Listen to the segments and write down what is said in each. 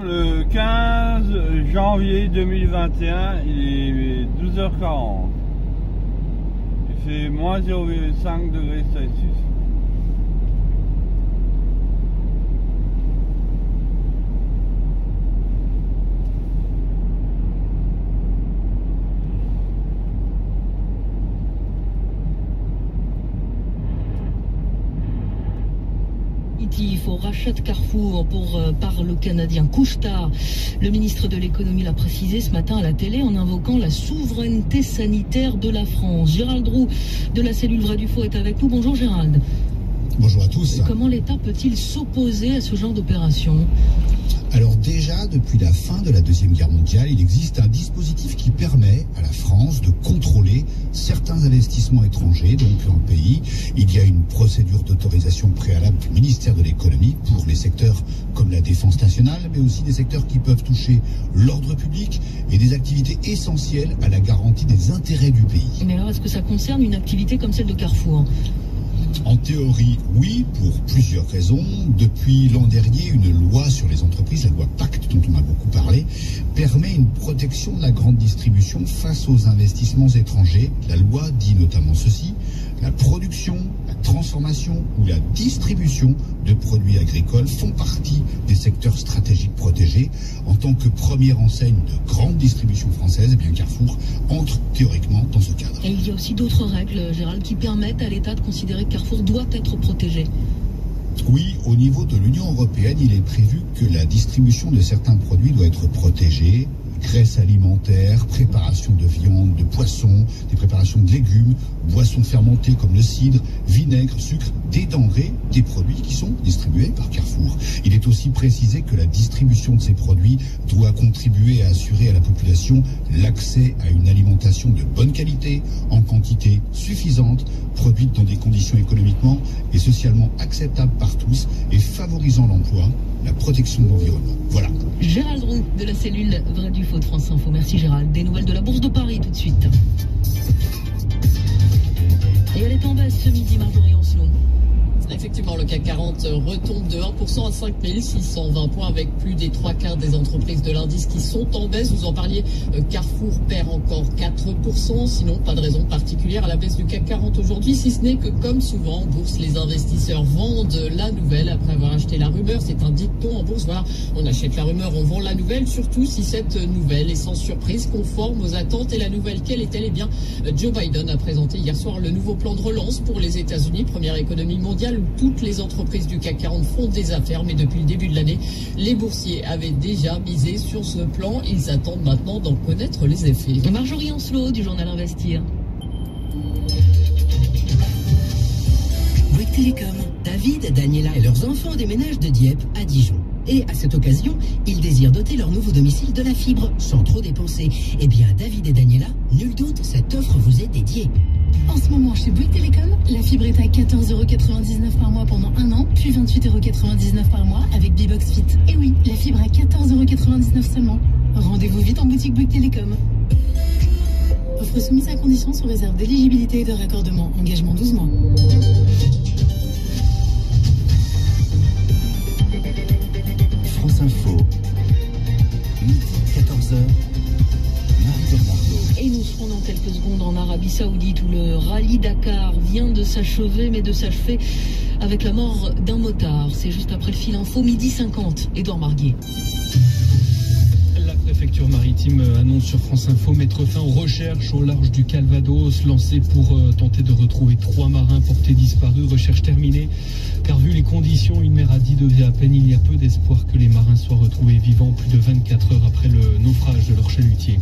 le 15 janvier 2021, il est 12h40. Il fait moins 0,5 degrés Celsius. Au rachat de Carrefour par le Canadien Couche-Tard. Le ministre de l'économie l'a précisé ce matin à la télé en invoquant la souveraineté sanitaire de la France. Gérald Roux de la cellule Vrai du Faux est avec nous. Bonjour Gérald. Bonjour à tous. Comment l'État peut-il s'opposer à ce genre d'opération ? Alors déjà, depuis la fin de la Deuxième Guerre mondiale, il existe un dispositif qui permet à la France de contrôler certains investissements étrangers. Donc dans le pays, il y a une procédure d'autorisation préalable du ministère de l'économie pour les secteurs comme la défense nationale, mais aussi des secteurs qui peuvent toucher l'ordre public et des activités essentielles à la garantie des intérêts du pays. Mais alors, est-ce que ça concerne une activité comme celle de Carrefour ? En théorie, oui, pour plusieurs raisons. Depuis l'an dernier, une loi sur les entreprises, la loi Pacte, dont on a beaucoup parlé, permet une protection de la grande distribution face aux investissements étrangers. La loi dit notamment ceci: la production, la transformation ou la distribution de produits agricoles font partie des secteurs stratégiques protégés. En tant que première enseigne de grande distribution française, eh bien Carrefour entre théoriquement dans ce cadre. Et il y a aussi d'autres règles, Gérald, qui permettent à l'État de considérer que Carrefour doit être protégé. Oui, au niveau de l'Union européenne, il est prévu que la distribution de certains produits doit être protégée. Graisse alimentaire, préparation de viande, de poisson, des préparations de légumes, boissons fermentées comme le cidre, vinaigre, sucre, des denrées, des produits qui sont distribués par Carrefour. Il est aussi précisé que la distribution de ces produits doit contribuer à assurer à la population l'accès à une alimentation de bonne qualité, en quantité suffisante, produite dans des conditions économiquement et socialement acceptables par tous et favorisant l'emploi, la protection de l'environnement. Voilà. Gérald Roux de la cellule Vrai du Faux de France Info. Merci Gérald. Des nouvelles de la Bourse de Paris tout de suite. Et elle est en baisse ce midi, Marjorie Ancelot. Effectivement, le CAC 40 retombe de 1% à 5620 points avec plus des 3/4 des entreprises de l'indice qui sont en baisse. Vous en parliez, Carrefour perd encore 4%. Sinon, pas de raison particulière à la baisse du CAC 40 aujourd'hui, si ce n'est que, comme souvent en bourse, les investisseurs vendent la nouvelle après avoir acheté la rumeur. C'est un dicton en bourse. Voilà, on achète la rumeur, on vend la nouvelle, surtout si cette nouvelle est sans surprise, conforme aux attentes. Et la nouvelle, quelle est-elle ? Eh bien, Joe Biden a présenté hier soir le nouveau plan de relance pour les États-Unis, première économie mondiale où toutes les entreprises du CAC 40 font des affaires, mais depuis le début de l'année, les boursiers avaient déjà misé sur ce plan. Ils attendent maintenant d'en connaître les effets. Marjorie Ancelot du journal Investir. Bouygues Télécom, David, Daniela et leurs enfants déménagent de Dieppe à Dijon. Et à cette occasion, ils désirent doter leur nouveau domicile de la fibre sans trop dépenser. Eh bien, David et Daniela, nul doute, cette offre vous est dédiée. En ce moment, chez Bouygues Télécom, la fibre est à 14,99 € par mois pendant un an, puis 28,99 € par mois avec B-Box Fit. Et oui, la fibre à 14,99 € seulement. Rendez-vous vite en boutique Bouygues Télécom. Offre soumise à condition sous réserve d'éligibilité et de raccordement. Engagement 12 mois. France Info, midi 14h. Et nous serons dans quelques secondes en Arabie Saoudite où le rallye Dakar vient de s'achever, mais de s'achever avec la mort d'un motard. C'est juste après le fil info, midi 50. Édouard Marguet. La préfecture maritime annonce sur France Info mettre fin aux recherches au large du Calvados, lancées pour tenter de retrouver 3 marins portés disparus. Recherche terminée, car vu les conditions, une mer à 10 degrés à peine, il y a peu d'espoir que les marins soient retrouvés vivants plus de 24 heures après le naufrage de leur chalutier.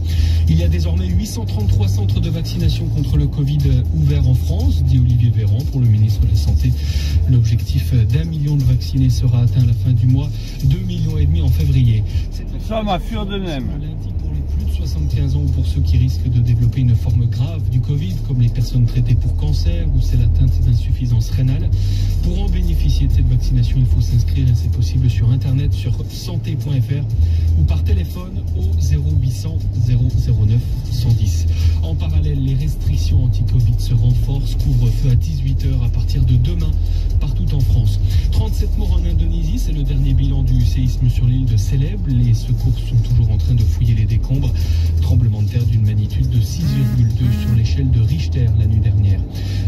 Il y a désormais 833 centres de vaccination contre le Covid ouverts en France, dit Olivier Véran pour le ministre de la Santé. L'objectif d'1 million de vaccinés sera atteint à la fin du mois, 2,5 millions en février. Nous sommes à Fur-de-Nem. Lundi pour les plus de 75 ans ou pour ceux qui risquent de développer une forme grave du Covid, comme les personnes traitées pour cancer ou celles atteintes d'insuffisance rénale. Pour en bénéficier de cette vaccination, il faut s'inscrire et c'est possible sur internet sur santé.fr. ou par téléphone au 0800 009 110. En parallèle, les restrictions anti-Covid se renforcent. Couvre-feu à 18h à partir de demain partout en France. 37 morts en Indonésie, c'est le dernier bilan du séisme sur l'île de Célèbes. Les secours sont toujours en train de fouiller les décombres. Tremblement de terre d'une magnitude de 6,2 sur l'échelle de Richter la nuit dernière.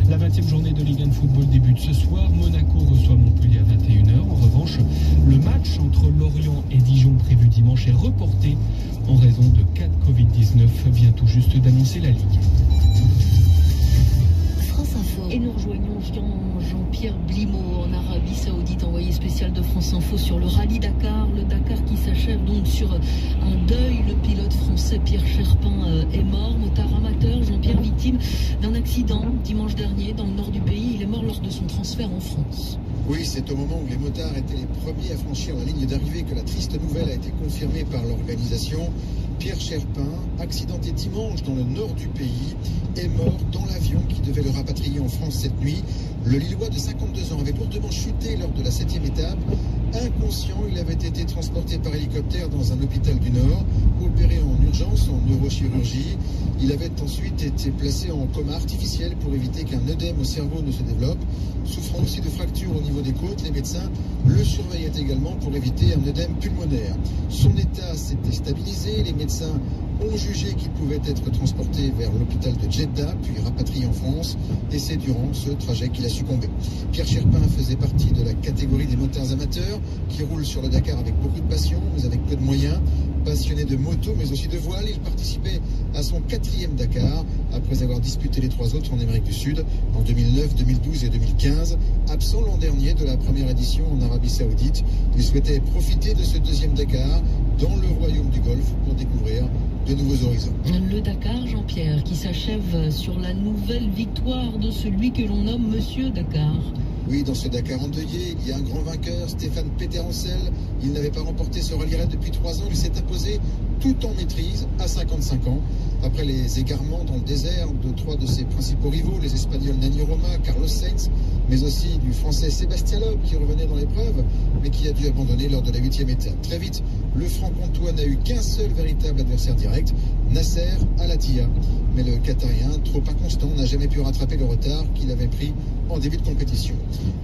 La 20e journée de Ligue 1 de football débute ce soir. Monaco reçoit Montpellier à 21h. En revanche, le match entre Lorient et Dijon prévu dimanche est reporté en raison de cas de Covid-19. Vient tout juste d'annoncer la Ligue. France Info. Et nous rejoignons Jean-Pierre Blimaud en Arabie Saoudite, envoyé spécial de France Info sur le rallye Dakar. Le Dakar qui s'achève donc sur un deuil. Le pilote français Pierre Cherpin est mort, motard amateur. Jean-Pierre, victime d'un accident dimanche dernier dans le nord du pays. Il est mort lors de son transfert en France. Oui, c'est au moment où les motards étaient les premiers à franchir la ligne d'arrivée que la triste nouvelle a été confirmée par l'organisation. Pierre Cherpin, accidenté dimanche dans le nord du pays, est mort dans l'avion qui devait le rapatrier en France cette nuit. Le Lillois de 52 ans avait lourdement chuté lors de la 7e étape. Inconscient, il avait été transporté par hélicoptère dans un hôpital du Nord, opéré en urgence en neurochirurgie. Il avait ensuite été placé en coma artificiel pour éviter qu'un œdème au cerveau ne se développe. Souffrant aussi de fractures au niveau des côtes, les médecins le surveillaient également pour éviter un œdème pulmonaire. Son état s'était stabilisé, les médecins ont jugé qu'il pouvait être transporté vers l'hôpital de Jeddah, puis rapatrié en France, et c'est durant ce trajet qu'il a succombé. Pierre Cherpin faisait partie de la catégorie des motards amateurs qui roulent sur le Dakar avec beaucoup de passion, mais avec peu de moyens. Passionné de moto, mais aussi de voile, il participait à son 4e Dakar, après avoir disputé les 3 autres en Amérique du Sud, en 2009, 2012 et 2015. Absent l'an dernier de la première édition en Arabie Saoudite, il souhaitait profiter de ce 2e Dakar dans le royaume du Golfe pour découvrir de nouveaux horizons. Le Dakar, Jean-Pierre, qui s'achève sur la nouvelle victoire de celui que l'on nomme Monsieur Dakar. Oui, dans ce Dakar endeuillé, il y a un grand vainqueur, Stéphane Peterencel. Il n'avait pas remporté ce rallye raid depuis 3 ans. Il s'est imposé tout en maîtrise à 55 ans. Après les égarements dans le désert de 3 de ses principaux rivaux, les Espagnols Nani Roma, Carlos Sainz, mais aussi du Français Sébastien Loeb qui revenait dans l'épreuve, mais qui a dû abandonner lors de la 8e étape. Très vite, le Franc-Comtois n'a eu qu'un seul véritable adversaire direct, Nasser Al-Attiyah. Mais le Qatarien, trop inconstant, n'a jamais pu rattraper le retard qu'il avait pris en début de compétition.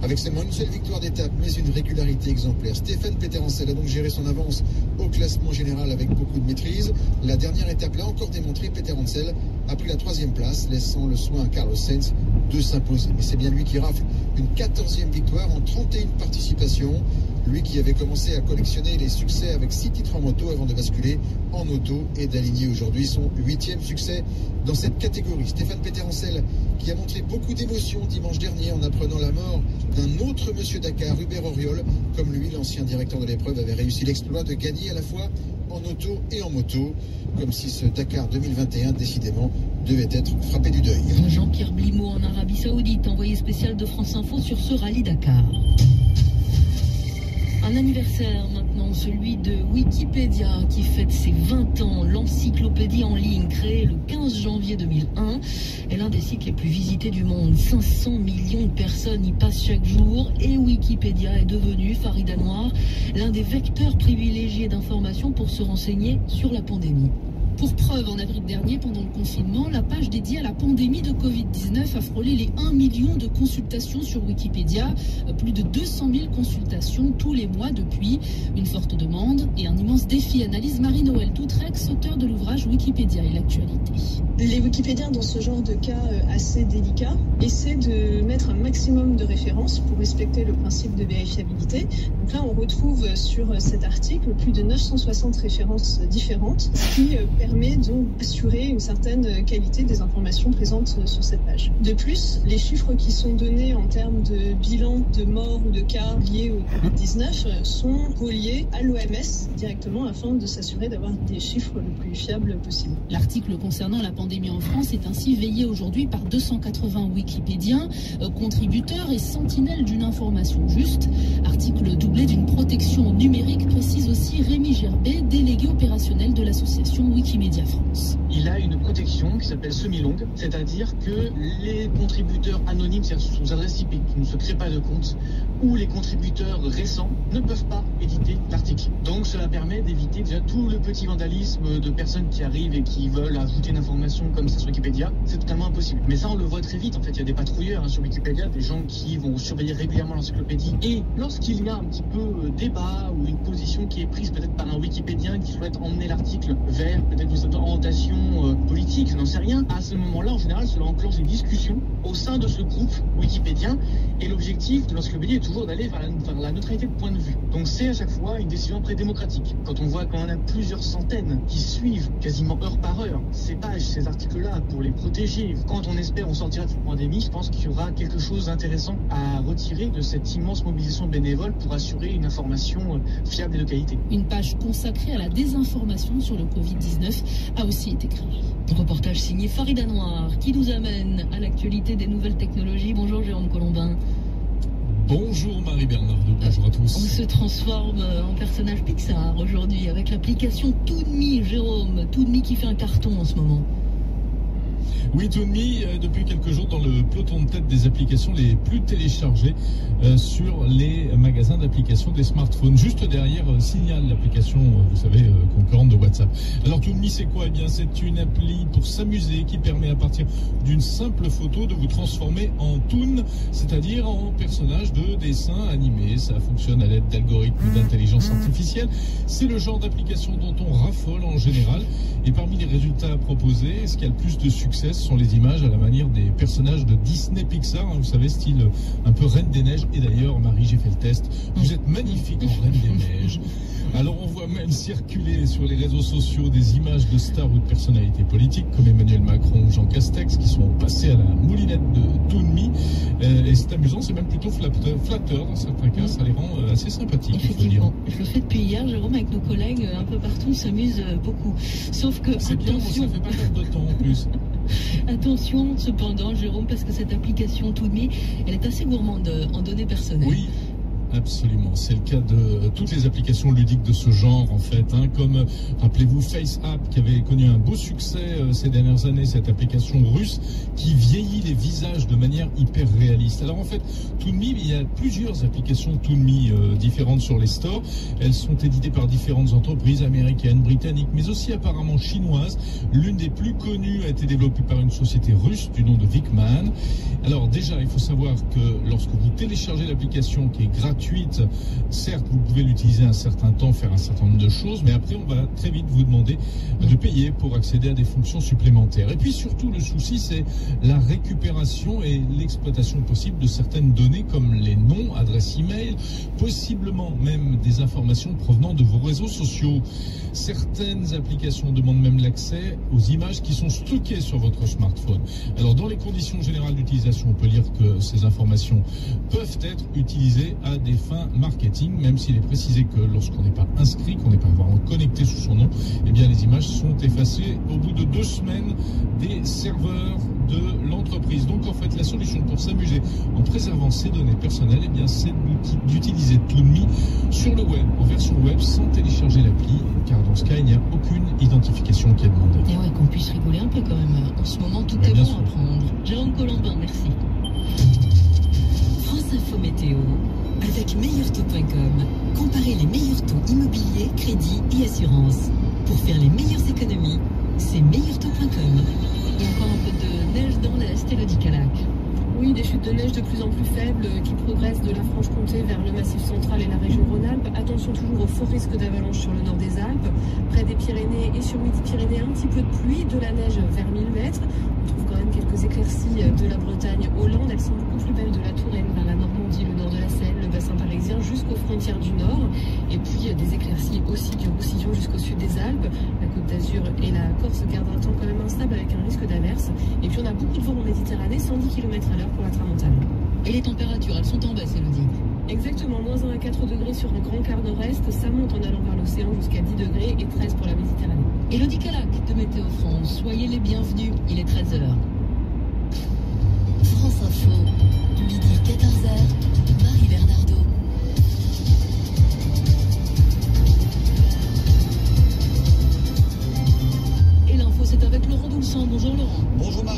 Avec seulement une seule victoire d'étape, mais une régularité exemplaire, Stéphane Peterencel a donc géré son avance au classement général avec beaucoup de maîtrise. La dernière étape l'a encore démontré, Peterencel a pris la 3e place, laissant le soin à Carlos Sainz de s'imposer. Mais c'est bien lui qui rafle une 14e victoire en 31 participations. Lui qui avait commencé à collectionner les succès avec 6 titres en moto avant de basculer en auto et d'aligner aujourd'hui son 8e succès dans cette catégorie. Stéphane Peterencel qui a montré beaucoup d'émotion dimanche dernier en apprenant la mort d'un autre Monsieur Dakar, Hubert Auriol. Comme lui, l'ancien directeur de l'épreuve avait réussi l'exploit de gagner à la fois en auto et en moto, comme si ce Dakar 2021 décidément devait être frappé du deuil. Jean-Pierre Blimaud en Arabie Saoudite, envoyé spécial de France Info sur ce rallye Dakar. Un anniversaire maintenant, celui de Wikipédia qui fête ses 20 ans, l'encyclopédie en ligne créée le 15 janvier 2001 est l'un des sites les plus visités du monde. 500 millions de personnes y passent chaque jour et Wikipédia est devenu, Farida Noir, l'un des vecteurs privilégiés d'informations pour se renseigner sur la pandémie. Pour preuve, en avril dernier, pendant le confinement, la page dédiée à la pandémie de Covid-19 a frôlé les 1 million de consultations sur Wikipédia. Plus de 200 000 consultations tous les mois depuis. Une forte demande et un immense défi, analyse Marie-Noël Toutrex, auteur de l'ouvrage Wikipédia et l'actualité. Les Wikipédiens, dans ce genre de cas assez délicat, essaient de mettre un maximum de références pour respecter le principe de vérifiabilité. Donc là, on retrouve sur cet article plus de 960 références différentes, ce qui permet donc d'assurer une certaine qualité des informations présentes sur cette page. De plus, les chiffres qui sont donnés en termes de bilan de morts ou de cas liés au Covid-19 sont reliés à l'OMS directement afin de s'assurer d'avoir des chiffres le plus fiables possible. L'article concernant la pandémie en France est ainsi veillé aujourd'hui par 280 Wikipédiens, contributeurs et sentinelles d'une information juste. Article doublé d'une protection numérique, précise aussi Rémi Gerbet, délégué et opérationnel de l'association Wikimedia France. Il a une protection qui s'appelle semi-longue, c'est-à-dire que les contributeurs anonymes, c'est-à-dire sous adresse IP, qui ne se créent pas de compte, ou les contributeurs récents ne peuvent pas éditer l'article. Donc cela permet d'éviter déjà tout le petit vandalisme de personnes qui arrivent et qui veulent ajouter une information comme ça sur Wikipédia. C'est totalement impossible. Mais ça, on le voit très vite. En fait, il y a des patrouilleurs sur Wikipédia, des gens qui vont surveiller régulièrement l'encyclopédie. Et lorsqu'il y a un petit peu débat ou une position qui est prise peut-être par un wikipédien qui souhaite emmener l'article vers peut-être une certaine orientation politique, je n'en sais rien, à ce moment-là, en général, cela enclenche des discussions au sein de ce groupe wikipédien. Et l'objectif de l'encyclopédie est toujours d'aller vers la neutralité de point de vue. Donc c'est à chaque fois une décision très démocratique. Quand on voit qu'on en a plusieurs centaines qui suivent quasiment heure par heure ces pages, ces articles-là, pour les protéger, quand on espère on sortira de cette pandémie, je pense qu'il y aura quelque chose d'intéressant à retirer de cette immense mobilisation bénévole pour assurer une information fiable et de qualité. Une page consacrée à la désinformation sur le Covid-19 a aussi été créée. Reportage signé Farida Noir qui nous amène à l'actualité des nouvelles technologies. Bonjour Jérôme Colombin. Bonjour Marie-Bernardo, bonjour à tous. On se transforme en personnage Pixar aujourd'hui avec l'application Toonme, Jérôme. Toonme qui fait un carton en ce moment. Oui, Toonme, depuis quelques jours dans le peloton de tête des applications les plus téléchargées sur les magasins d'applications des smartphones. Juste derrière Signal, l'application, vous savez, concurrente de WhatsApp. Alors Toonme, c'est quoi? Eh bien, c'est une appli pour s'amuser qui permet à partir d'une simple photo de vous transformer en Toon, c'est-à-dire en personnage de dessin animé. Ça fonctionne à l'aide d'algorithmes d'intelligence artificielle. C'est le genre d'application dont on raffole en général. Et parmi les résultats proposés, ce qui a le plus de succès, ce sont les images à la manière des personnages de Disney Pixar, hein, vous savez, style un peu Reine des Neiges. Et d'ailleurs, Marie, j'ai fait le test, vous êtes magnifique en Reine des Neiges. Alors on voit même circuler sur les réseaux sociaux des images de stars ou de personnalités politiques comme Emmanuel Macron ou Jean Castex qui sont passés à la moulinette de Toonme. Et c'est amusant, c'est même plutôt flatteur dans certains cas, ça les rend assez sympathiques. Effectivement, je le fais depuis hier, Jérôme, avec nos collègues un peu partout, on s'amuse beaucoup. Sauf que, c'est attention, bien, ça fait pas perdre de temps en plus. Attention cependant, Jérôme, parce que cette application Toonme, elle est assez gourmande en données personnelles. Oui. Absolument, c'est le cas de toutes les applications ludiques de ce genre en fait, hein, comme rappelez-vous FaceApp qui avait connu un beau succès ces dernières années, cette application russe qui vieillit les visages de manière hyper réaliste. Alors en fait, Toonme, il y a plusieurs applications Toonme différentes sur les stores. Elles sont éditées par différentes entreprises américaines, britanniques, mais aussi apparemment chinoises. L'une des plus connues a été développée par une société russe du nom de Vikman. Alors déjà, il faut savoir que lorsque vous téléchargez l'application qui est gratuite, certes, vous pouvez l'utiliser un certain temps, faire un certain nombre de choses, mais après, on va très vite vous demander de payer pour accéder à des fonctions supplémentaires. Et puis surtout, le souci, c'est la récupération et l'exploitation possible de certaines données comme les noms, adresses e-mail, possiblement même des informations provenant de vos réseaux sociaux. Certaines applications demandent même l'accès aux images qui sont stockées sur votre smartphone. Alors, dans les conditions générales d'utilisation, on peut lire que ces informations peuvent être utilisées à des fins marketing, même s'il est précisé que lorsqu'on n'est pas inscrit, qu'on n'est pas vraiment connecté sous son nom, eh bien les images sont effacées au bout de 2 semaines des serveurs de l'entreprise. Donc en fait, la solution pour s'amuser en préservant ses données personnelles, eh bien c'est d'utiliser Toonme sur le web, en version web, sans télécharger l'appli, car dans ce cas, il n'y a aucune identification qui est demandée. Et ouais, qu'on puisse rigoler un peu quand même. En ce moment, tout est bon à prendre. Jérôme Colombin, merci. France Info Météo. Avec meilleurtaux.com, comparez les meilleurs taux immobiliers, crédits et assurances. Pour faire les meilleures économies, c'est meilleurtaux.com. Et encore un peu de neige dans l'Est, Élodie Calac. Oui, des chutes de neige de plus en plus faibles qui progressent de la Franche-Comté vers le Massif central et la région Rhône-Alpes. Attention toujours au fort risque d'avalanche sur le nord des Alpes. Près des Pyrénées et sur Midi-Pyrénées, un petit peu de pluie, de la neige vers 1000 mètres. On trouve quand même quelques éclaircies de la Bretagne aux Landes. Elles sont beaucoup plus belles de la Touraine vers la Normandie, le nord de la Seine, le bassin parisien jusqu'aux frontières du nord. Et puis des éclaircies aussi du Roussillon jusqu'au sud des Alpes. La Côte d'Azur et la Corse gardent un temps quand même instable avec un risque d'averse. Et puis on a beaucoup de vent en Méditerranée, 110 km/h pour la tramontane. Et les températures, elles sont en baisse, Élodie? Exactement, -1 à 4 degrés sur un grand quart nord-est, ça monte en allant vers l'océan jusqu'à 10 degrés et 13 pour la Méditerranée. Élodie Calac de Météo France, soyez les bienvenus, il est 13h. France Info, midi 14h, Marie-Bernardo.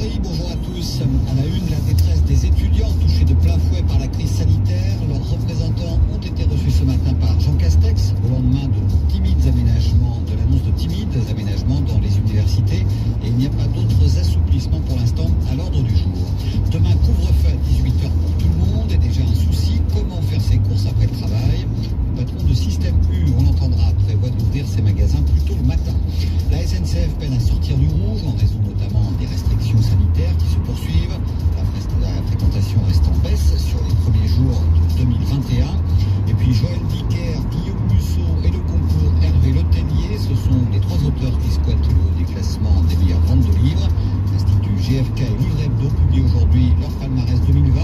Paris, bonjour à tous. À la une, la détresse des étudiants touchés de plein fouet par la crise sanitaire. Leurs représentants ont été reçus ce matin par Jean Castex au lendemain de l'annonce de timides aménagements dans les universités. Et il n'y a pas d'autres assouplissements pour l'instant à l'ordre du jour. Demain, couvre-feu à 18h pour tout le monde et déjà un souci, comment faire ses courses après le travail. Le patron de Système U, on l'entendra, prévoit d'ouvrir ses magasins plus tôt le matin. La SNCF peine à sortir du rouge en raison notamment des restrictions sanitaires qui se poursuivent. La fréquentation reste en baisse sur les premiers jours de 2021. Et puis Joël Dicker, Guillaume Musso et le concours Hervé Letellier, ce sont les trois auteurs qui squattent le haut des classements des meilleures ventes de livres. L'Institut GfK et Livre Hebdo publient aujourd'hui leur palmarès 2020,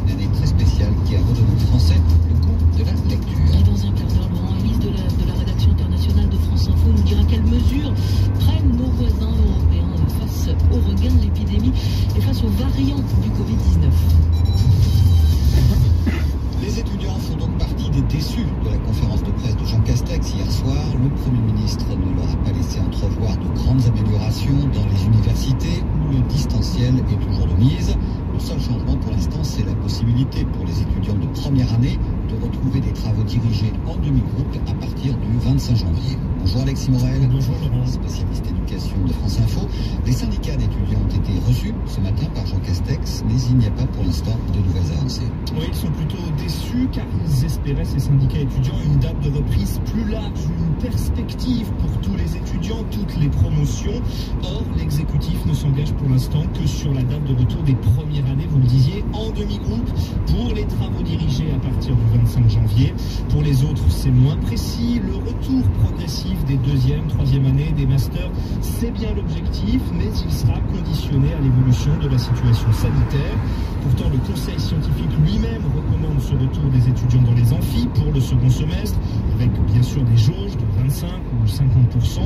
une année très spéciale qui a redonné aux Français le goût de la lecture. Et dans un quart d'heure, Laurent Elise de la rédaction internationale de France Info nous dira quelles mesures prennent nos voisins européens face au regain de l'épidémie et face aux variants du Covid-19. Les étudiants font donc partie des déçus de la conférence de presse de Jean Castex hier soir. Le Premier ministre ne leur a pas laissé entrevoir de grandes améliorations dans les universités où le distanciel est toujours de mise. Le seul changement pour l'instant, c'est la possibilité pour les étudiants de première année de retrouver des travaux dirigés en demi-groupe à partir du 25 janvier. Bonjour Alexis Morel. Bonjour Laurent. Spécialiste éducation de France Info. Les syndicats d'étudiants ont été reçus ce matin par Jean Castex, mais il n'y a pas pour l'instant de nouvelles avancées. Oui, ils sont plutôt déçus car ils espéraient, ces syndicats étudiants, une date de reprise plus large, une perspective pour tous les étudiants, toutes les promotions. Or, l'exécutif ne s'engage pour l'instant que sur la date de retour des premières années, vous le disiez, en demi-groupe pour les travaux dirigés à partir du 25 janvier. Pour les autres, c'est moins précis. Le retour progressif des deuxième, troisième années, des masters, c'est bien l'objectif, mais il sera conditionné à l'évolution de la situation sanitaire. Pourtant, le conseil scientifique lui-même recommande ce retour des étudiants dans les amphis pour le second semestre, avec bien sûr des jauges de 25 ou 50%,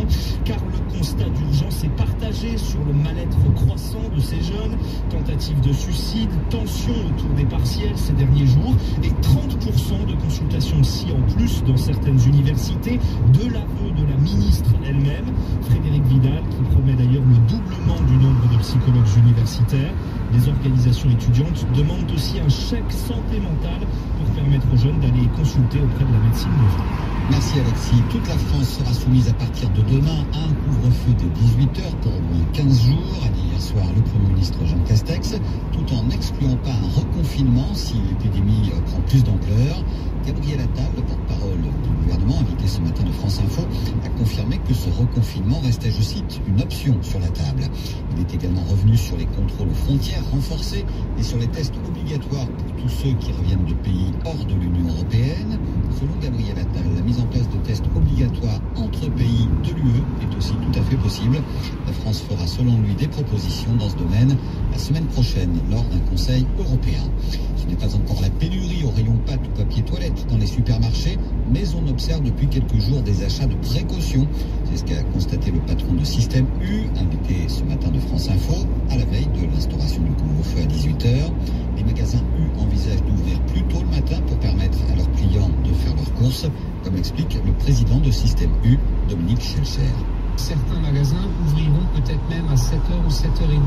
car le constat d'urgence est partagé sur le mal-être croissant de ces jeunes, tentatives de suicide, tensions autour des partiels ces derniers jours, et 30% de consultations psy en plus dans certaines universités, de l'aveu de la ministre elle-même, Frédérique Vidal, qui promet d'ailleurs le doublement du nombre de psychologues universitaires. Les organisations étudiantes demandent aussi un chèque santé mentale pour permettre aux jeunes d'aller consulter auprès de la médecine de ville. Merci Alexis. Toute la France sera soumise à partir de demain à un couvre-feu dès 18h pour au moins 15 jours, a dit hier soir le Premier ministre Jean Castex, tout en n'excluant pas un reconfinement si l'épidémie prend plus d'ampleur. Gabriel Attal, le porte-parole du gouvernement, invité ce matin de France Info, a confirmé que ce reconfinement restait, je cite, une option sur la table. Il est également revenu sur les contrôles aux frontières renforcés et sur les tests obligatoires pour tous ceux qui reviennent de pays hors de l'Union européenne. Selon Gabriel Attal, la mise en place de tests obligatoires entre pays de l'UE est aussi tout à fait possible. La France fera selon lui des propositions dans ce domaine la semaine prochaine lors d'un Conseil européen. Ce n'est pas encore la pénurie au rayon pâtes ou papier toilette dans les supermarchés, mais on observe depuis quelques jours des achats de précaution. C'est ce qu'a constaté le patron de Système U, invité ce matin de France Info, à la veille de l'instauration du couvre-feu à 18h. Les magasins U envisagent d'ouvrir plus tôt le matin pour permettre à leurs clients de faire leurs courses, comme explique le président de Système U, Dominique Schelcher. Certains magasins ouvriront peut-être même à 7h ou 7h30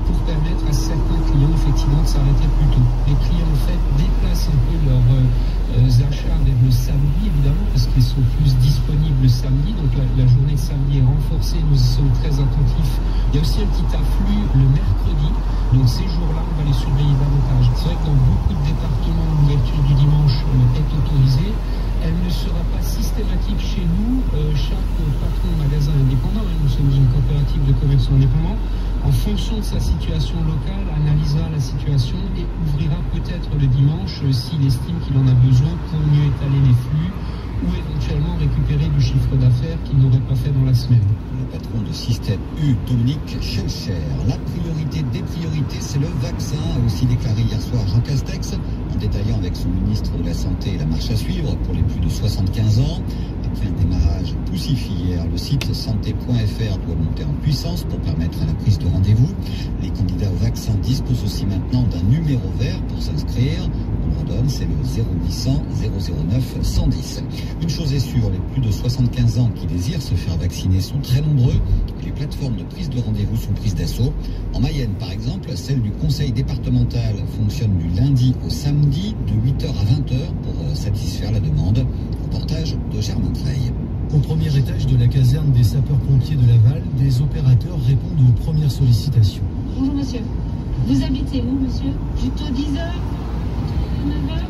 pour permettre à certains clients effectivement de s'arrêter plus tôt. Les clients en fait déplacent un peu leurs achats vers le samedi évidemment parce qu'ils sont plus disponibles le samedi, donc la journée de samedi est renforcée, nous y sommes très attentifs. Il y a aussi un petit afflux le mercredi, donc ces jours-là on va les surveiller davantage. C'est vrai que dans beaucoup de départements l'ouverture du dimanche est autorisée. Elle ne sera pas systématique chez nous. Chaque patron de magasin indépendant, nous sommes une coopérative de commerçants indépendants, en fonction de sa situation locale, analysera la situation et ouvrira peut-être le dimanche s'il estime qu'il en a besoin pour mieux étaler les flux ou éventuellement récupérer du chiffre d'affaires qu'il n'aurait pas fait dans la semaine. Le patron de Système U, Dominique Schelcher. La priorité des priorités, c'est le vaccin, a aussi déclaré hier soir Jean Castex, en détaillant avec son ministre de la Santé la marche à suivre pour les plus de 75 ans. Après un démarrage poussif hier, le site santé.fr doit monter en puissance pour permettre à la prise de rendez-vous. Les candidats au vaccin disposent aussi maintenant d'un numéro vert pour s'inscrire. On le redonne, c'est le 0800 009 110. Une chose est sûre, les plus de 75 ans qui désirent se faire vacciner sont très nombreux. Et les plateformes de prise de rendez-vous sont prises d'assaut. En Mayenne, par exemple, celle du conseil départemental fonctionne du lundi au samedi de 8h à 20h pour satisfaire la demande. Reportage de Germain Treille. Au premier étage de la caserne des sapeurs-pompiers de Laval, des opérateurs répondent aux premières sollicitations. Bonjour monsieur. Vous habitez où monsieur? Plutôt 10h 9h?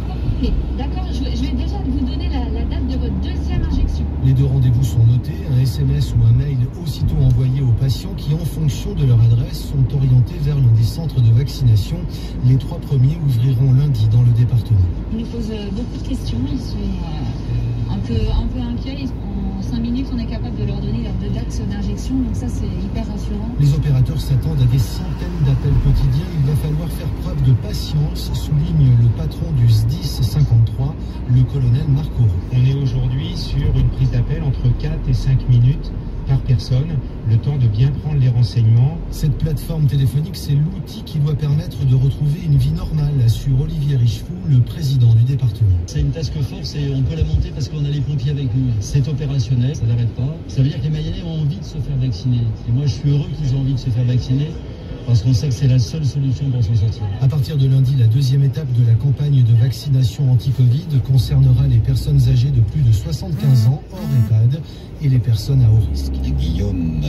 Ok, d'accord, je vais déjà vous donner la date de votre deuxième injection. Les deux rendez-vous sont notés, un SMS ou un mail aussitôt envoyé aux patients qui, en fonction de leur adresse, sont orientés vers l'un des centres de vaccination. Les 3 premiers ouvriront lundi dans le département. Ils nous posent beaucoup de questions, ils sont un peu inquiets. En 5 minutes, on est capable de leur donner leur date d'injection, donc ça c'est hyper rassurant. Les opérateurs s'attendent à des centaines d'appels quotidiens. Il va falloir faire preuve de patience, souligne le patron du SDIS 53, le colonel Marc Aurou. On est aujourd'hui sur une prise d'appel entre 4 et 5 minutes par personne, le temps de bien prendre les renseignements. Cette plateforme téléphonique, c'est l'outil qui doit permettre de retrouver une vie normale, assure Olivier Richefou, le président du département. C'est une task force et on peut la monter parce qu'on a les pompiers avec nous. C'est opérationnel, ça n'arrête pas. Ça veut dire que les Mayennais ont envie de se faire vacciner. Et moi, je suis heureux qu'ils aient envie de se faire vacciner, parce qu'on sait que c'est la seule solution pour s'en sortir. À partir de lundi, la deuxième étape de la campagne de vaccination anti-Covid concernera les personnes âgées de plus de 75 ans hors EHPAD et les personnes à haut risque. Guillaume,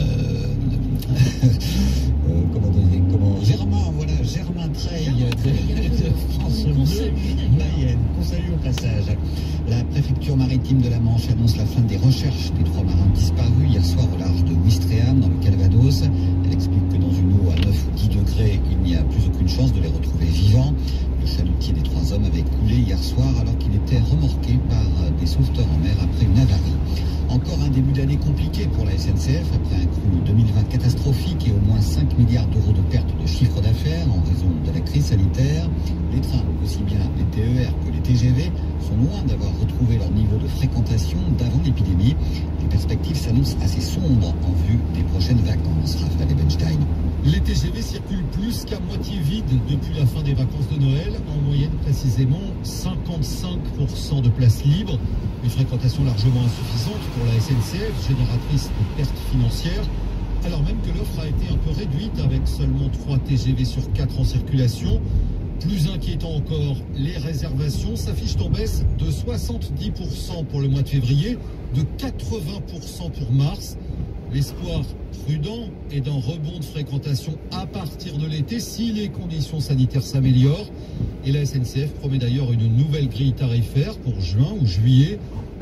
Germain Treille de France Bleu Mayenne, qu'on salue au passage. La préfecture maritime de la Manche annonce la fin des recherches des 3 marins disparus hier soir au large de Ouistreham dans le Calvados. Elle explique que dans une eau à 9 ou 10 degrés, il n'y a plus aucune chance de les retrouver vivants. Le chalutier des 3 hommes avait coulé hier soir alors qu'il était remorqué par des sauveteurs en mer après une avarie. Encore un début d'année compliqué pour la SNCF après un cru 2020 catastrophique et au moins 5 milliards d'euros de pertes de chiffre d'affaires en raison de la crise sanitaire. Les trains, aussi bien les TER que les TGV, sont loin d'avoir retrouvé leur niveau de fréquentation d'avant l'épidémie. Les perspectives s'annoncent assez sombres en vue des prochaines vacances. Raphaël Ebenstein. Les TGV circulent plus qu'à moitié vide depuis la fin des vacances de Noël. En moyenne, précisément, 55% de places libres. Une fréquentation largement insuffisante pour la SNCF, génératrice de pertes financières, alors même que l'offre a été un peu réduite avec seulement 3 TGV sur 4 en circulation. Plus inquiétant encore, les réservations s'affichent en baisse de 70% pour le mois de février, de 80% pour mars. L'espoir prudent est d'un rebond de fréquentation à partir de l'été si les conditions sanitaires s'améliorent. Et la SNCF promet d'ailleurs une nouvelle grille tarifaire pour juin ou juillet,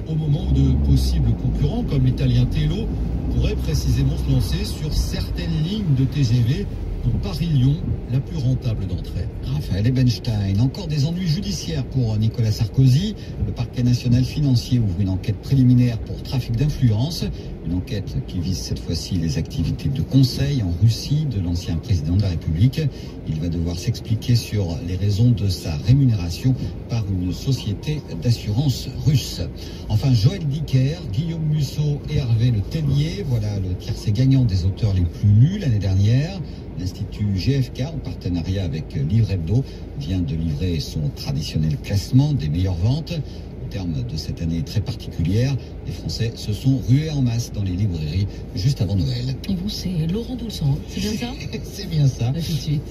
au moment où de possibles concurrents comme l'italien Tello pourraient précisément se lancer sur certaines lignes de TGV, dont Paris-Lyon, la plus rentable d'entre elles. Raphaël Ebenstein. Encore des ennuis judiciaires pour Nicolas Sarkozy. Le parquet national financier ouvre une enquête préliminaire pour trafic d'influence. Une enquête qui vise cette fois-ci les activités de conseil en Russie de l'ancien président de la République. Il va devoir s'expliquer sur les raisons de sa rémunération par une société d'assurance russe. Enfin, Joël Dicker, Guillaume Musso et Hervé Le Tellier. Voilà le tiercé gagnant des auteurs les plus lus l'année dernière. L'Institut GFK, en partenariat avec Livre Hebdo, vient de livrer son traditionnel classement des meilleures ventes. Au terme de cette année très particulière, les Français se sont rués en masse dans les librairies juste avant Noël. Et vous, c'est Laurent Doulsan, c'est bien ça? C'est bien ça. À tout de suite.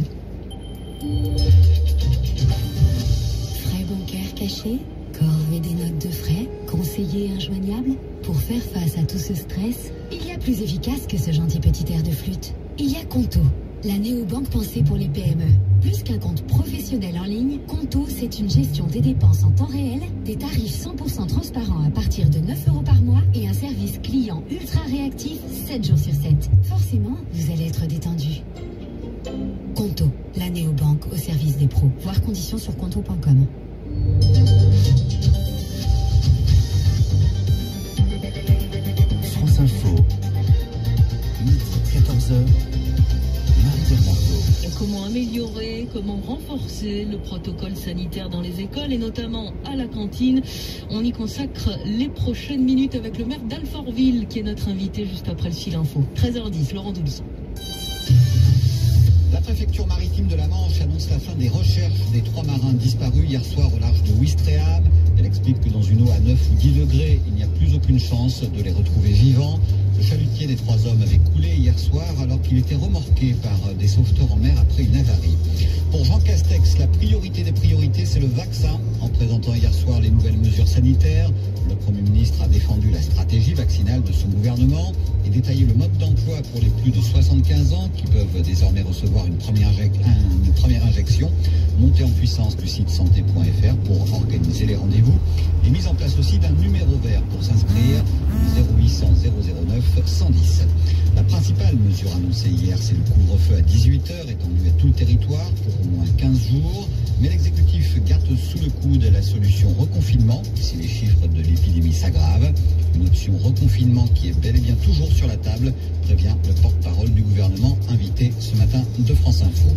Frais bancaires cachés, corvée des notes de frais, conseillers injoignables. Pour faire face à tout ce stress, il y a plus efficace que ce gentil petit air de flûte. Il y a Conto, la néobanque pensée pour les PME. Plus qu'un compte professionnel en ligne, Conto, c'est une gestion des dépenses en temps réel, des tarifs 100% transparents à partir de 9 € par mois et un service client ultra réactif 7 jours sur 7. Forcément, vous allez être détendu. Conto, la néobanque au service des pros. Voir conditions sur conto.com. France Info, midi 14h. Comment améliorer, comment renforcer le protocole sanitaire dans les écoles et notamment à la cantine. On y consacre les prochaines minutes avec le maire d'Alfortville qui est notre invité juste après le fil info. 13h10, Laurent Doulsan. La préfecture maritime de la Manche annonce la fin des recherches des 3 marins disparus hier soir au large de Ouistreham. Elle explique que dans une eau à 9 ou 10 degrés, il n'y a plus aucune chance de les retrouver vivants. Le chalutier des 3 hommes avait coulé hier soir alors qu'il était remorqué par des sauveteurs en mer après une avarie. Pour Jean Castex, la priorité des priorités, c'est le vaccin. En présentant hier soir les nouvelles mesures sanitaires, le Premier ministre a défendu la stratégie vaccinale de son gouvernement et détaillé le mode d'emploi pour les plus de 75 ans qui peuvent désormais recevoir une première injection, montée en puissance du site santé.fr pour organiser les rendez-vous et mise en place aussi d'un numéro vert pour s'inscrire, 0800 009 110. La principale mesure annoncée hier, c'est le couvre-feu à 18h étendu à tout le territoire pour au moins 15 jours. Mais l'exécutif garde sous le coude la solution reconfinement si les chiffres de l'épidémie s'aggravent. Une option reconfinement qui est bel et bien toujours sur la table, prévient le porte-parole du gouvernement invité ce matin de France Info.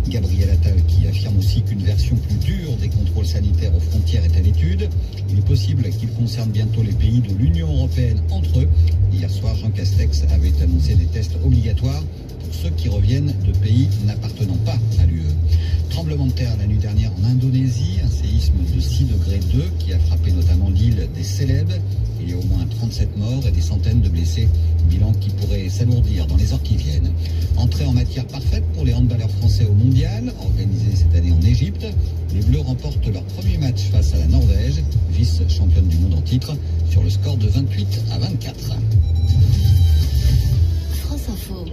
Gabriel Attal qui affirme aussi qu'une version plus dure des contrôles sanitaires aux frontières est à l'étude. Il est possible qu'il concerne bientôt les pays de l'Union européenne entre eux. Hier soir, Jean Castex avait annoncé des tests obligatoires pour ceux qui reviennent de pays n'appartenant pas à l'UE. Tremblement de terre la nuit dernière en Indonésie, un séisme de 6,2 degrés qui a frappé notamment l'île des Célèbes. Il y a au moins 37 morts et des centaines de blessés, bilan qui pourrait s'alourdir dans les heures qui viennent. Entrée en matière parfaite pour les handballeurs français au mondial, organisé cette année en Égypte. Les Bleus remportent leur premier match face à la Norvège, vice-championne du monde en titre, sur le score de 28-24.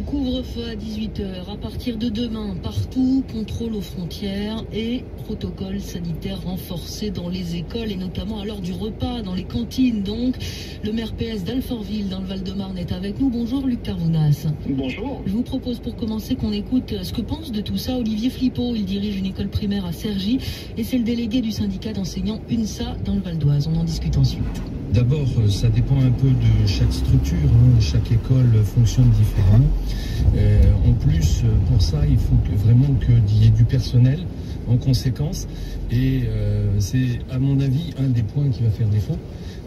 Couvre-feu à 18h, à partir de demain, partout, contrôle aux frontières et protocole sanitaire renforcé dans les écoles et notamment à l'heure du repas, dans les cantines. Donc, le maire PS d'Alfortville dans le Val-de-Marne est avec nous. Bonjour Luc Carvounas. Bonjour. Je vous propose pour commencer qu'on écoute ce que pense de tout ça Olivier Flippo. Il dirige une école primaire à Cergy et c'est le délégué du syndicat d'enseignants UNSA dans le Val d'Oise. On en discute ensuite. D'abord, ça dépend un peu de chaque structure, chaque école fonctionne différemment. En plus, pour ça, il faut vraiment qu'il y ait du personnel en conséquence. Et c'est, à mon avis, un des points qui va faire défaut.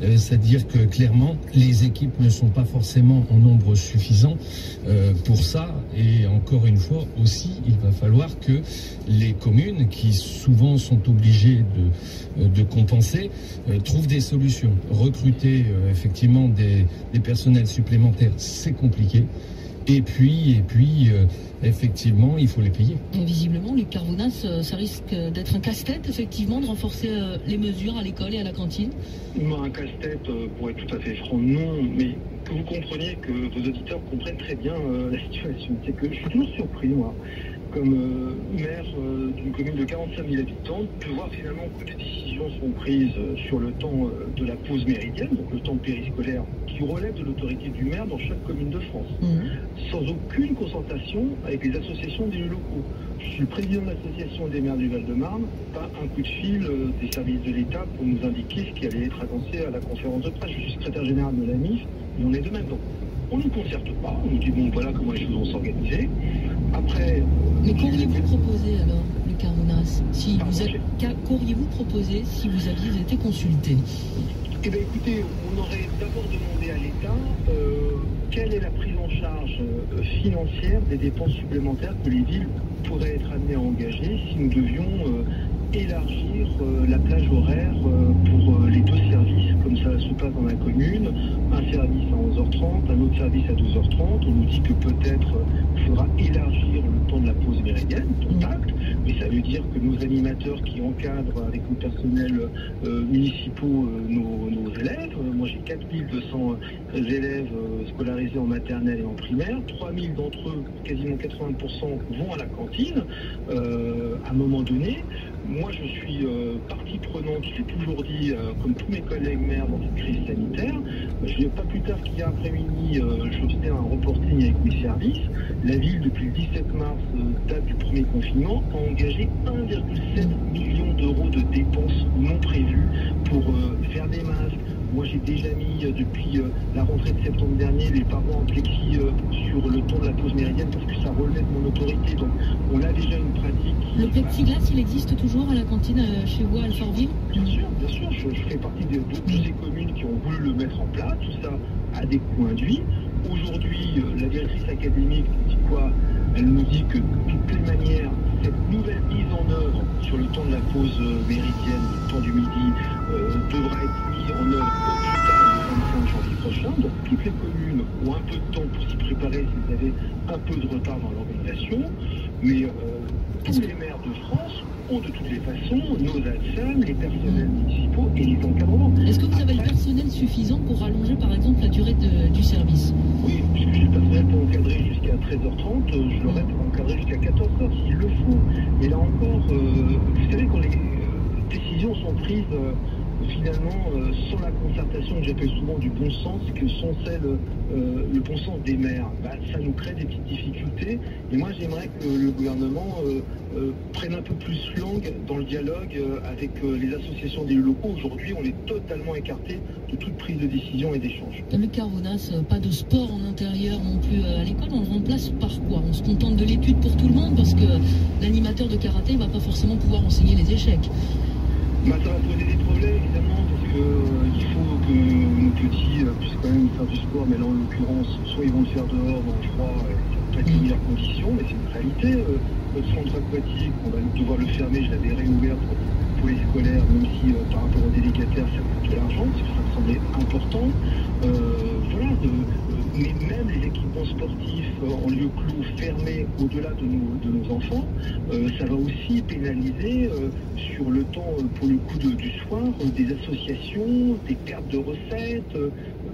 C'est-à-dire que clairement, les équipes ne sont pas forcément en nombre suffisant pour ça. Et encore une fois aussi, il va falloir que les communes, qui souvent sont obligées de compenser, trouvent des solutions. Recruter effectivement des personnels supplémentaires, c'est compliqué. Et puis effectivement, il faut les payer. Et visiblement, Luc Carvounas, ça risque d'être un casse-tête, effectivement, de renforcer les mesures à l'école et à la cantine. Un casse-tête, pour être tout à fait franc, non, mais que vous compreniez, que vos auditeurs comprennent très bien la situation. C'est que je suis toujours surpris, moi, comme maire d'une commune de 45 000 habitants, de voir finalement que des décisions sont prises sur le temps de la pause méridienne, donc le temps périscolaire, qui relève de l'autorité du maire dans chaque commune de France, sans aucune concertation avec les associations d'élus locaux. Je suis le président de l'association des maires du Val-de-Marne, pas un coup de fil des services de l'État pour nous indiquer ce qui allait être annoncé à la conférence de presse. Je suis secrétaire général de la MIF, et on est de même temps. On ne nous concerte pas, on nous dit bon voilà comment les choses vont s'organiser. Après... Mais qu'auriez-vous proposé alors, Luc Carvounas, qu'auriez-vous proposé si vous aviez été consulté? Eh bien écoutez, on aurait d'abord demandé à l'État quelle est la prise en charge financière des dépenses supplémentaires que les villes pourraient être amenées à engager si nous devions élargir la plage horaire pour les deux services, comme ça se passe dans la commune, un service à 11h30, un autre service à 12h30. On nous dit que peut-être il faudra élargir le temps de la pause méridienne, contact, mais ça veut dire que nos animateurs qui encadrent avec le personnel municipaux nos élèves, moi j'ai 4200 élèves scolarisés en maternelle et en primaire, 3000 d'entre eux, quasiment 80%, vont à la cantine. À un moment donné, moi je suis partie prenante, je l'ai toujours dit, comme tous mes collègues maires dans cette crise sanitaire. Je n'ai pas plus tard qu'hier après-midi, je faisais un reporting avec mes services. La ville, depuis le 17 mars, date du premier confinement, a engagé 1,7 million d'euros de dépenses non prévues pour faire des masques. Moi, j'ai déjà mis, depuis la rentrée de septembre dernier, les parents en plexi sur le temps de la pause méridienne parce que ça relève de mon autorité. Donc, on a déjà une pratique. Le plexiglas, il existe toujours à la cantine chez vous à Alfortville? Bien sûr, bien sûr. Je fais partie de ces communes qui ont voulu le mettre en place. Tout ça a des coûts induits. Aujourd'hui, la directrice académique nous dit quoi? Elle nous dit que, de toutes les manières, cette nouvelle mise en œuvre sur le temps de la pause méridienne, le temps du midi, devra être mise en œuvre au plus tard le 25 janvier prochain. Donc, toutes les communes ont un peu de temps pour s'y préparer. préparer s'ils avaient un peu de retard dans l'organisation. Mais tous les maires de France ont de toutes les façons nos ATSAM, les personnels municipaux et les encadrements. Est-ce que vous avez le personnel suffisant pour allonger par exemple la durée du service? Oui, puisque j'ai le personnel pour encadrer jusqu'à 13h30, je l'aurai pour encadrer jusqu'à 14h s'il le faut. Et là encore, vous savez, quand les décisions sont prises finalement sans la concertation que j'appelle souvent du bon sens, que sont le bon sens des maires, ça nous crée des petites difficultés. Et moi j'aimerais que le gouvernement prenne un peu plus langue dans le dialogue avec les associations d'élus locaux. Aujourd'hui on est totalement écarté de toute prise de décision et d'échange. Luc Carvounas, pas de sport en intérieur non plus à l'école, on le remplace par quoi? On se contente de l'étude pour tout le monde parce que l'animateur de karaté ne va pas forcément pouvoir enseigner les échecs. Ça va poser des problèmes évidemment parce qu'il faut que nos petits puissent quand même faire du sport, mais là en l'occurrence soit ils vont le faire dehors dans le froid, ça va pas être les meilleures conditions, mais c'est une réalité. Notre centre aquatique, on va devoir le fermer, je l'avais réouvert pour les scolaires, même si par rapport aux délégataires ça coûte de l'argent, parce que ça me semblait important. Mais même les équipements sportifs en lieu clos fermés au-delà de nos enfants, ça va aussi pénaliser sur le temps, pour le coup du soir, des associations, des pertes de recettes.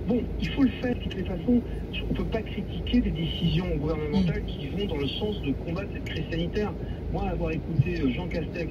Bon, il faut le faire de toutes les façons. On ne peut pas critiquer des décisions gouvernementales qui vont dans le sens de combattre cette crise sanitaire. Moi, avoir écouté Jean Castex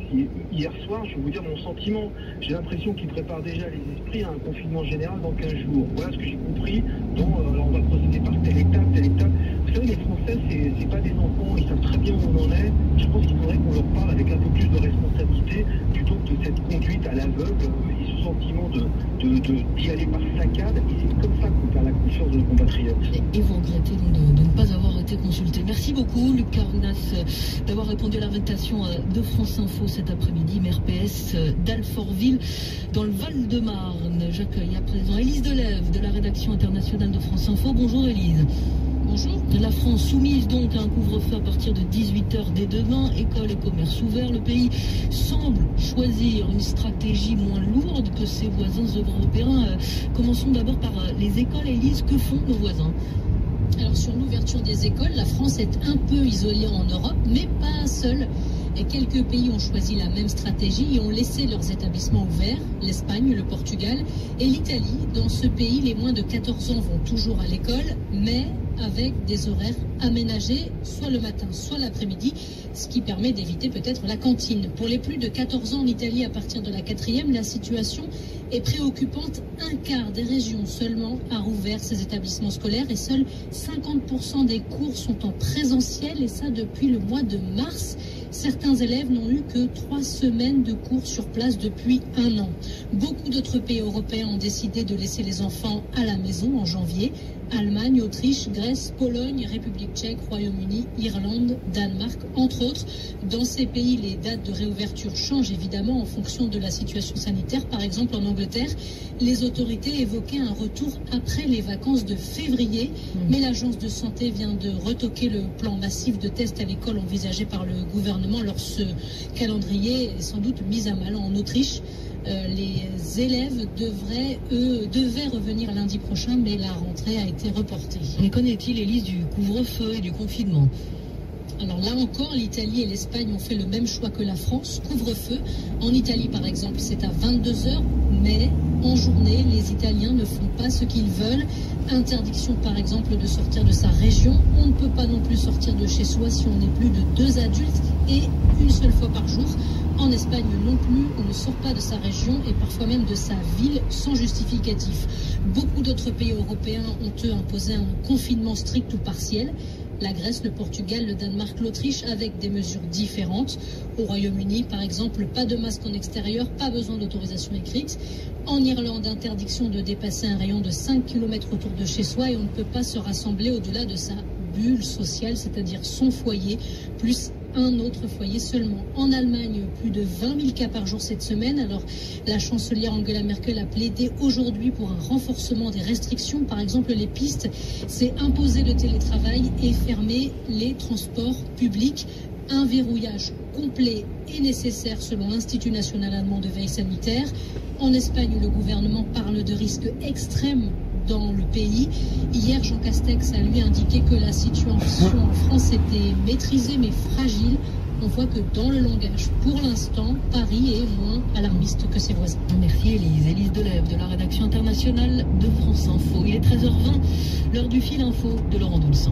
hier soir, je vais vous dire mon sentiment. J'ai l'impression qu'il prépare déjà les esprits à un confinement général dans 15 jours. Voilà ce que j'ai compris. Donc, alors on va procéder par telle étape, telle étape. Vous savez, les Français, c'est pas des enfants, ils savent très bien où on en est. Je pense qu'il faudrait qu'on leur parle avec un peu plus de responsabilité plutôt que de cette conduite à l'aveugle et ce sentiment d'y aller par saccade. Et c'est comme ça qu'on perd la confiance de nos compatriotes. Et vous regrettez donc de ne pas avoir été consulté. Merci beaucoup, Luc Carvounas, d'avoir répondu à l'invitation de France Info cet après-midi. Maire PS d'Alfortville, dans le Val-de-Marne. J'accueille à présent Élise Delève de la rédaction internationale de France Info. Bonjour Élise. Bonjour. La France soumise donc à un couvre-feu à partir de 18h dès demain, écoles et commerces ouverts. Le pays semble choisir une stratégie moins lourde que ses voisins européens. Commençons d'abord par les écoles. Élise, que font nos voisins? Alors sur l'ouverture des écoles, la France est un peu isolée en Europe, mais pas seule. Et quelques pays ont choisi la même stratégie et ont laissé leurs établissements ouverts, l'Espagne, le Portugal et l'Italie. Dans ce pays, les moins de 14 ans vont toujours à l'école, mais avec des horaires aménagés, soit le matin, soit l'après-midi, ce qui permet d'éviter peut-être la cantine. Pour les plus de 14 ans en Italie, à partir de la 4e, la situation est préoccupante. Un quart des régions seulement a rouvert ses établissements scolaires et seuls 50% des cours sont en présentiel, et ça depuis le mois de mars. Certains élèves n'ont eu que 3 semaines de cours sur place depuis 1 an. Beaucoup d'autres pays européens ont décidé de laisser les enfants à la maison en janvier. Allemagne, Autriche, Grèce, Pologne, République tchèque, Royaume-Uni, Irlande, Danemark, entre autres. Dans ces pays, les dates de réouverture changent évidemment en fonction de la situation sanitaire. Par exemple, en Angleterre, les autorités évoquaient un retour après les vacances de février. Mais l'agence de santé vient de retoquer le plan massif de tests à l'école envisagé par le gouvernement. Alors ce calendrier est sans doute mis à mal. En Autriche, les élèves devaient revenir lundi prochain, mais la rentrée a été reportée. Mais qu'en est-il, Élise, du couvre-feu et du confinement? Alors là encore, l'Italie et l'Espagne ont fait le même choix que la France. Couvre-feu. En Italie, par exemple, c'est à 22h, mais en journée, les Italiens ne font pas ce qu'ils veulent. Interdiction, par exemple, de sortir de sa région. On ne peut pas non plus sortir de chez soi si on est plus de 2 adultes et une seule fois par jour. En Espagne non plus, on ne sort pas de sa région et parfois même de sa ville sans justificatif. Beaucoup d'autres pays européens ont eux imposé un confinement strict ou partiel. La Grèce, le Portugal, le Danemark, l'Autriche, avec des mesures différentes. Au Royaume-Uni, par exemple, pas de masque en extérieur, pas besoin d'autorisation écrite. En Irlande, interdiction de dépasser un rayon de 5 km autour de chez soi et on ne peut pas se rassembler au-delà de sa bulle sociale, c'est-à-dire son foyer, plus un autre foyer seulement. En Allemagne, plus de 20 000 cas par jour cette semaine. Alors, la chancelière Angela Merkel a plaidé aujourd'hui pour un renforcement des restrictions. Par exemple, les pistes, c'est imposer le télétravail et fermer les transports publics. Un verrouillage complet est nécessaire selon l'Institut national allemand de veille sanitaire. En Espagne, le gouvernement parle de risques extrêmes dans le pays. Hier, Jean Castex a lui indiqué que la situation en France était maîtrisée mais fragile. On voit que dans le langage, pour l'instant, Paris est moins alarmiste que ses voisins. Merci Élise. Élise Delève de la rédaction internationale de France Info. Il est 13h20, l'heure du fil info de Laurent Doulsan.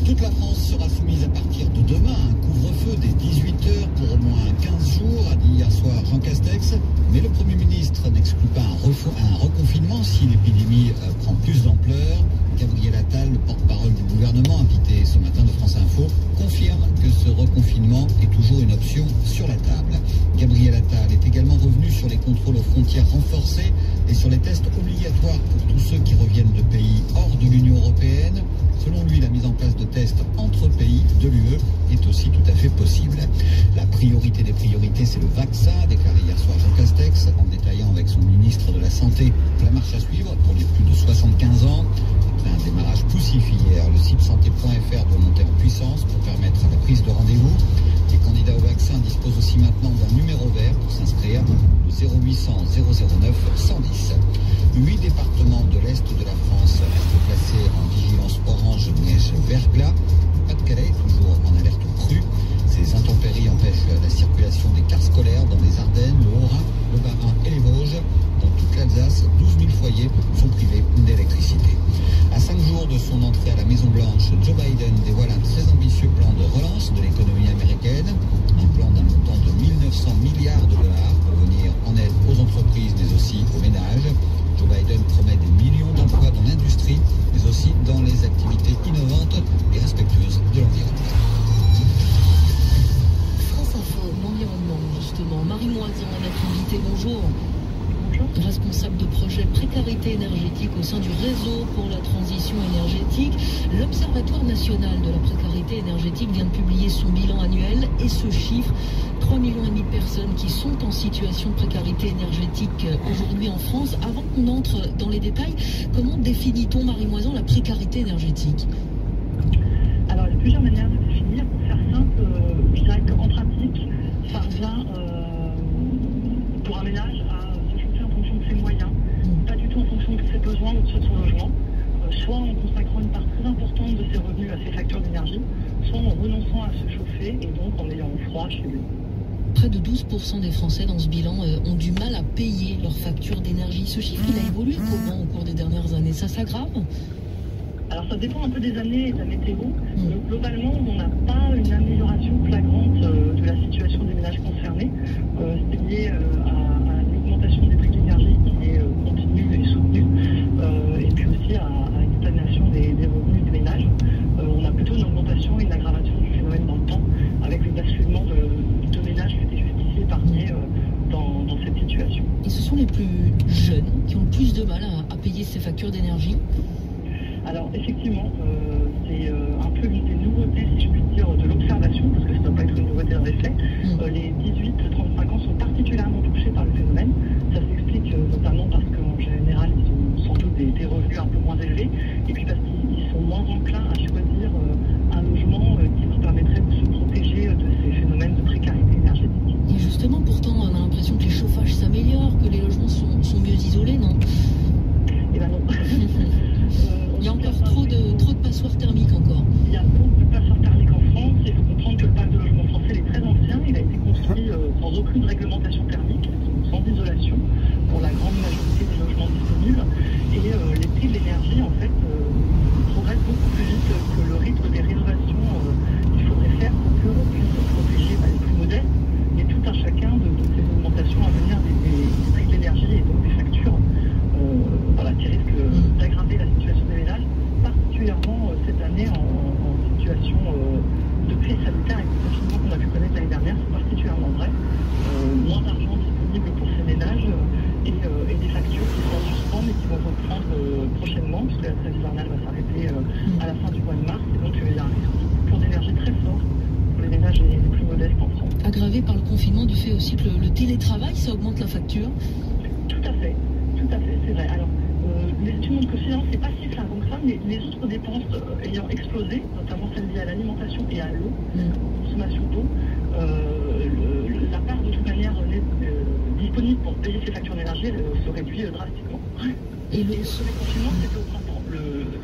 Toute la France sera soumise à partir de demain à un couvre-feu dès 18h pour au moins 15 jours, a dit hier soir Jean Castex. Mais le Premier ministre n'exclut pas un reconfinement si l'épidémie prend plus d'ampleur. Gabriel Attal, le porte-parole du gouvernement, invité ce matin de France Info, confirme que ce reconfinement est toujours une option sur la table. Gabriel Attal est également revenu sur les contrôles aux frontières renforcés et sur les tests obligatoires pour tous ceux qui reviennent de pays hors de l'Union européenne. Selon lui, la mise en place de tests entre pays de l'UE est aussi tout à fait possible. La priorité des priorités, c'est le vaccin, a déclaré hier soir Jean Castex, en détaillant avec son ministre de la Santé la marche à suivre pour les plus de 75 ans. Après un démarrage poussif hier, le site santé.fr doit monter en puissance pour permettre la prise de rendez-vous. Les candidats au vaccin disposent aussi maintenant d'un numéro vert pour s'inscrire, le 0800 009 110. 8 départements de l'Est de la France restent placés en vigilance orange neige verglas. Pas-de-Calais est toujours en alerte crue. Ces intempéries empêchent la circulation des cars scolaires dans les Ardennes, le Haut-Rhin, le Bas-Rhin et les Vosges. Dans toute l'Alsace, 12 000 foyers sont privés d'électricité. À 5 jours de son entrée à la Maison-Blanche, Joe Biden dévoile un très ambitieux plan de relance de l'économie américaine. Un plan d'un montant de 1 900 milliards de dollars pour venir en aide aux entreprises, mais aussi aux ménages. Joe Biden promet des millions d'emplois dans l'industrie, mais aussi dans les activités innovantes et respectueuses de l'environnement. France Info, l'environnement, justement. Marie Moisan, notre invitée, bonjour. Responsable de projet précarité énergétique au sein du réseau pour la transition énergétique. L'Observatoire national de la précarité énergétique vient de publier son bilan annuel et ce chiffre, 3,5 millions de personnes qui sont en situation de précarité énergétique aujourd'hui en France. Avant qu'on entre dans les détails, comment définit-on, Marie Moisan, la précarité énergétique? Alors, il y a plusieurs manières de définir. Pour faire simple, je dirais qu'en pratique, ça revient pour un ménage à ses moyens, pas du tout en fonction de ses besoins ou de ceux de son logement, soit en consacrant une part très importante de ses revenus à ses factures d'énergie, soit en renonçant à se chauffer et donc en ayant froid chez lui. Près de 12% des Français dans ce bilan ont du mal à payer leurs factures d'énergie. Ce chiffre, il a évolué comment au cours des dernières années? Ça s'aggrave? Alors ça dépend un peu des années et de la météo. Globalement, on n'a pas une amélioration flagrante de la situation des ménages concernés. C'est lié à l'augmentation des prix de l'énergie qui est continue et soutenue, et puis aussi à une stagnation des revenus des ménages. On a plutôt une augmentation et une aggravation du phénomène dans le temps, avec le basculement de ménages qui étaient jusqu'ici épargnés dans cette situation. Et ce sont les plus jeunes qui ont le plus de mal à payer ces factures d'énergie? Alors effectivement, c'est un peu une des nouveautés, si je puis dire, de l'observation, parce que ça ne doit pas être une nouveauté dans les faits. Les 18-35 ans sont particulièrement touchés par le phénomène. Ça s'explique notamment parce qu'en général, ils ont sans doute des revenus un peu moins élevés, et puis parce qu'ils sont moins enclins à choisir un logement qui leur permettrait de se protéger de ces phénomènes de précarité énergétique. Et justement, pourtant, on a l'impression que les chauffages s'améliorent, que les logements sont mieux isolés, non? Eh ben non. Il y a encore trop de passoires thermiques encore. Il y a beaucoup de passoires thermiques en France. Il faut comprendre que le parc de logement français est très ancien. Il a été construit sans aucune réglementation thermique, sans isolation, pour la grande majorité des logements disponibles. Et les prix de l'énergie, en fait, progressent beaucoup plus vite que le rythme des rénovations qu'il faudrait faire pour qu'on puisse protéger les plus modestes. Et tout un chacun de ces augmentations à venir des prix de l'énergie et donc des factures qui risquent d'aggraver la situation des ménages, particulièrement cette année en situation de crise sanitaire et de confinement qu'on a pu connaître l'année dernière. C'est particulièrement vrai. Moins d'argent disponible pour ces ménages et des factures qui sont en suspens mais qui vont reprendre prochainement, parce que la trêve hivernale va s'arrêter à la fin du mois de mars. Et donc il y a un risque de coupure d'énergie très fort pour les ménages les plus modestes en France. Aggravé par le confinement du fait aussi que le télétravail, ça augmente la facture? Tout à fait, c'est vrai. Alors, les études montrent que finalement, c'est pas si flagrant que ça, mais les autres dépenses ayant explosé, notamment celles liées à l'alimentation et à l'eau, consommation d'eau, la part de toute manière disponible pour payer ces factures d'énergie se réduit drastiquement. Et le confinement, c'était au printemps.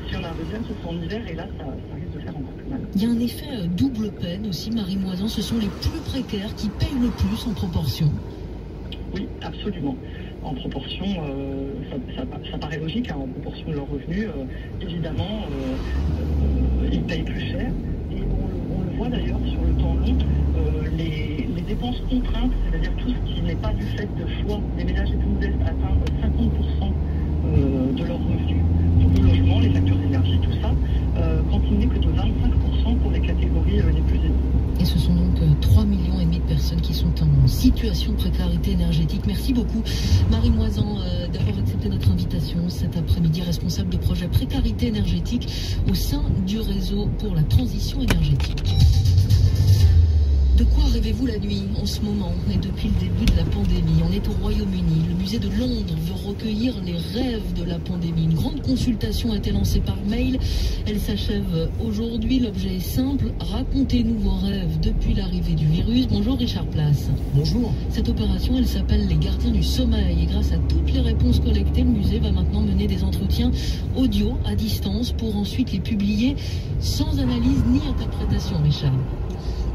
Si on a un deuxième, ce sera en hiver, et là, ça risque de faire encore plus mal. Il y a un effet double peine aussi, Marie Moisan. Ce sont les plus précaires qui payent le plus en proportion. Oui, absolument. En proportion, ça paraît logique, hein, en proportion de leurs revenus, évidemment, ils payent plus cher. Et on le voit d'ailleurs sur le temps long, les dépenses contraintes, c'est-à-dire tout ce qui n'est pas du fait de choix des ménages les plus modestes, atteignent 50% de leurs revenus. Donc le logement, les factures d'énergie, tout ça, quand il n'est que de 25% pour les catégories les plus aisées. Et ce sont donc 3,5 millions de personnes qui sont en situation de précarité énergétique. Merci beaucoup, Marie Moisan, d'avoir accepté notre invitation cet après-midi, responsable de projet précarité énergétique au sein du réseau pour la transition énergétique. De quoi rêvez-vous la nuit en ce moment et depuis le début de la pandémie? On est au Royaume-Uni. Le musée de Londres veut recueillir les rêves de la pandémie. Une grande consultation a été lancée par mail. Elle s'achève aujourd'hui. L'objet est simple. Racontez-nous vos rêves depuis l'arrivée du virus. Bonjour Richard Place. Bonjour. Cette opération, elle s'appelle les gardiens du sommeil. Et grâce à toutes les réponses collectées, le musée va maintenant mener des entretiens audio à distance pour ensuite les publier sans analyse ni interprétation, Richard.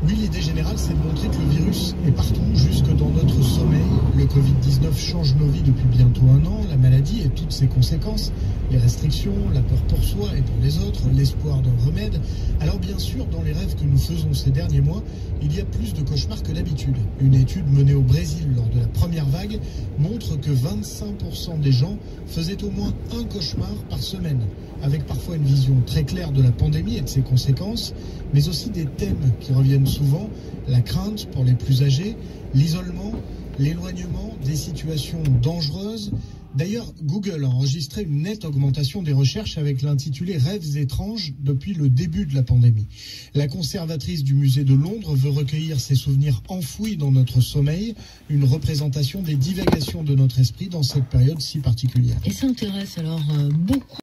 Oui, l'idée générale, c'est de montrer que le virus est partout, jusque dans notre sommeil. Le Covid-19 change nos vies depuis bientôt 1 an. La maladie et toutes ses conséquences, les restrictions, la peur pour soi et pour les autres, l'espoir d'un remède. Alors bien sûr, dans les rêves que nous faisons ces derniers mois, il y a plus de cauchemars que d'habitude. Une étude menée au Brésil lors de la première vague montre que 25% des gens faisaient au moins un cauchemar par semaine, avec parfois une vision très claire de la pandémie et de ses conséquences, mais aussi des thèmes qui reviennent souvent, la crainte pour les plus âgés, l'isolement, l'éloignement, des situations dangereuses. D'ailleurs, Google a enregistré une nette augmentation des recherches avec l'intitulé « Rêves étranges » depuis le début de la pandémie. La conservatrice du musée de Londres veut recueillir ces souvenirs enfouis dans notre sommeil, une représentation des divagations de notre esprit dans cette période si particulière. Et ça intéresse alors beaucoup